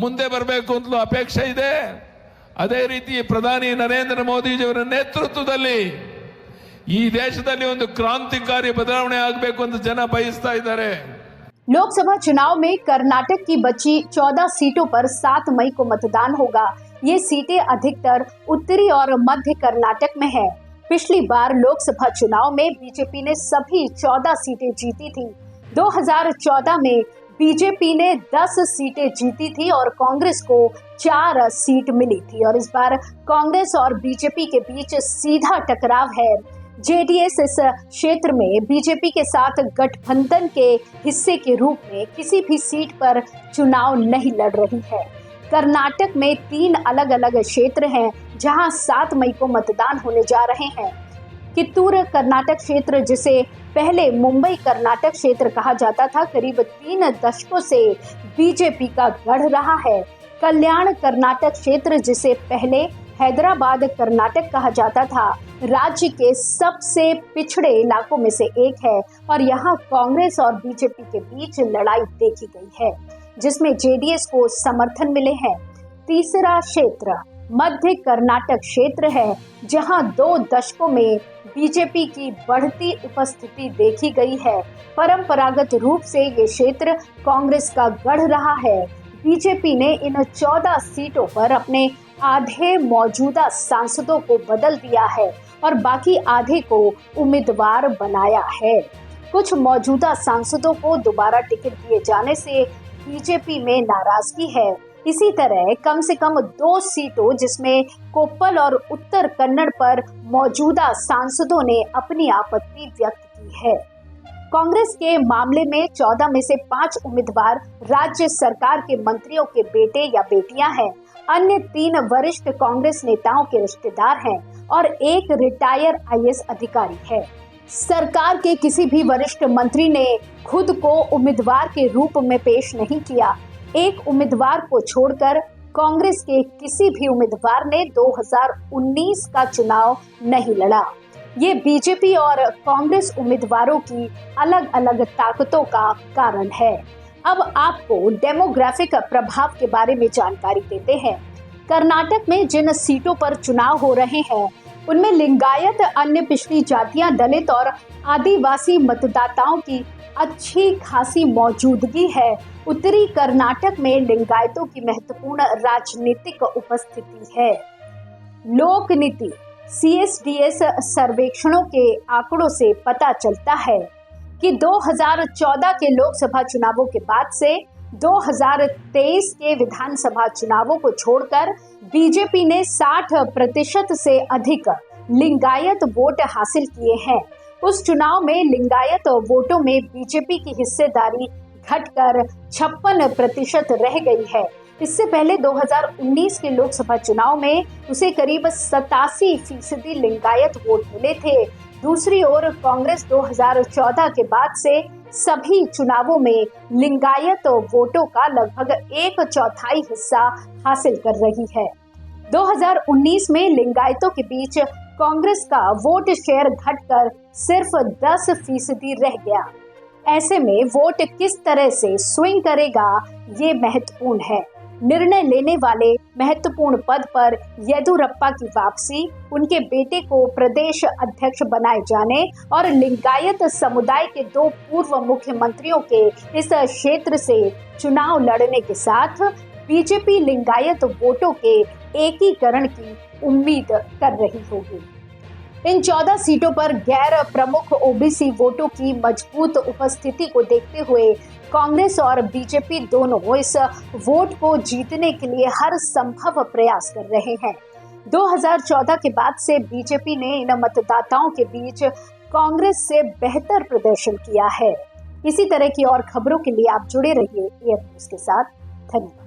ಮುಂದೆ ಬರಬೇಕು ಅಂತಲೂ ಅಪೇಕ್ಷೆ ಇದೆ. ಅದೇ ರೀತಿ ಪ್ರಧಾನಿ ನರೇಂದ್ರ ಮೋದಿಜಿಯವರ ನೇತೃತ್ವದಲ್ಲಿ ಈ ದೇಶದಲ್ಲಿ ಒಂದು ಕ್ರಾಂತಿಕಾರಿ ಬದಲಾವಣೆ ಆಗಬೇಕು ಅಂತ ಜನ ಬಯಸ್ತಾ ಇದ್ದಾರೆ. लोकसभा चुनाव में कर्नाटक की बची 14 सीटों पर 7 मई को मतदान होगा। ये सीटें अधिकतर उत्तरी और मध्य कर्नाटक में है। पिछली बार लोकसभा चुनाव में बीजेपी ने सभी 14 सीटें जीती थी। 2014 में बीजेपी ने 10 सीटें जीती थी और कांग्रेस को 4 सीट मिली थी और इस बार कांग्रेस और बीजेपी के बीच सीधा टकराव है। जेडीएस इस क्षेत्र में बीजेपी के साथ गठबंधन के हिस्से के रूप में किसी भी सीट पर चुनाव नहीं लड़ रही है। कर्नाटक में 3 अलग अलग क्षेत्र हैं जहां 7 मई को मतदान होने जा रहे हैं। कित्तूर कर्नाटक क्षेत्र, जिसे पहले मुंबई कर्नाटक क्षेत्र कहा जाता था, करीब 3 दशकों से बीजेपी का गढ़ रहा है। कल्याण कर्नाटक क्षेत्र, जिसे पहले हैदराबाद कर्नाटक कहा जाता था, राज्य के सबसे पिछड़े इलाकों में से एक है और यहाँ कांग्रेस और बीजेपी के बीच लड़ाई देखी गई है, जिसमें जेडीएस को समर्थन मिले हैं। तीसरा क्षेत्र मध्य कर्नाटक क्षेत्र है, जहां 2 दशकों में बीजेपी की बढ़ती उपस्थिति देखी गई है। परंपरागत रूप से ये क्षेत्र कांग्रेस का गढ़ रहा है। बीजेपी ने इन 14 सीटों पर अपने आधे मौजूदा सांसदों को बदल दिया है और बाकी आधे को उम्मीदवार बनाया है। कुछ मौजूदा सांसदों को दोबारा टिकट दिए जाने से बीजेपी में नाराजगी है। इसी तरह कम से कम 2 सीटों, जिसमें कोप्पल और उत्तर कन्नड़ पर मौजूदा सांसदों ने अपनी आपत्ति व्यक्त की है। कांग्रेस के मामले में 14 में से 5 उम्मीदवार राज्य सरकार के मंत्रियों के बेटे या बेटियां हैं। अन्य 3 वरिष्ठ कांग्रेस नेताओं के रिश्तेदार हैं और एक रिटायर आईएएस अधिकारी है। सरकार के किसी भी वरिष्ठ मंत्री ने खुद को उम्मीदवार के रूप में पेश नहीं किया। एक उम्मीदवार को छोड़कर कांग्रेस के किसी भी उम्मीदवार ने 2019 का चुनाव नहीं लड़ा। ये बीजेपी और कांग्रेस उम्मीदवारों की अलग अलग ताकतों का कारण है। अब आपको डेमोग्राफिक प्रभाव के बारे में जानकारी देते हैं। कर्नाटक में जिन सीटों पर चुनाव हो रहे हैं उनमें लिंगायत, अन्य पिछड़ी जातियां, दलित और आदिवासी मतदाताओं की अच्छी खासी मौजूदगी है। उत्तरी कर्नाटक में लिंगायतों की महत्वपूर्ण राजनीतिक उपस्थिति है। लोक नीति CSDS सर्वेक्षणों के आंकड़ों से पता चलता है कि 2014 के लोकसभा चुनावों के बाद से 2023 के विधानसभा चुनावों को छोड़कर बीजेपी ने 60% से अधिक लिंगायत वोट हासिल किए हैं। उस चुनाव में लिंगायत वोटों में बीजेपी की हिस्सेदारी घटकर 56% रह गई है। इससे पहले 2019 के लोकसभा चुनाव में उसे करीब 87% लिंगायत वोट मिले थे। दूसरी ओर कांग्रेस 2014 के बाद से सभी चुनावों में लिंगायत वोटों का लगभग 1/4 हिस्सा हासिल कर रही है। 2019 में लिंगायतों के बीच कांग्रेस का वोट शेयर घटकर सिर्फ 10% रह गया। ऐसे में वोट किस तरह से स्विंग करेगा, ये महत्वपूर्ण है। निर्णय लेने वाले महत्वपूर्ण पद पर येदियुरप्पा की वापसी, उनके बेटे को प्रदेश अध्यक्ष बनाए जाने और लिंगायत समुदाय के 2 पूर्व मुख्यमंत्रियों के इस क्षेत्र से चुनाव लड़ने के साथ बीजेपी लिंगायत वोटों के एकीकरण की उम्मीद कर रही होगी। इन 14 सीटों पर गैर प्रमुख ओबीसी वोटों की मजबूत उपस्थिति को देखते हुए कांग्रेस और बीजेपी दोनों इस वोट को जीतने के लिए हर संभव प्रयास कर रहे हैं। 2014 के बाद से बीजेपी ने इन मतदाताओं के बीच कांग्रेस से बेहतर प्रदर्शन किया है। इसी तरह की और खबरों के लिए आप जुड़े रहिए एयर न्यूज के साथ। धन्यवाद।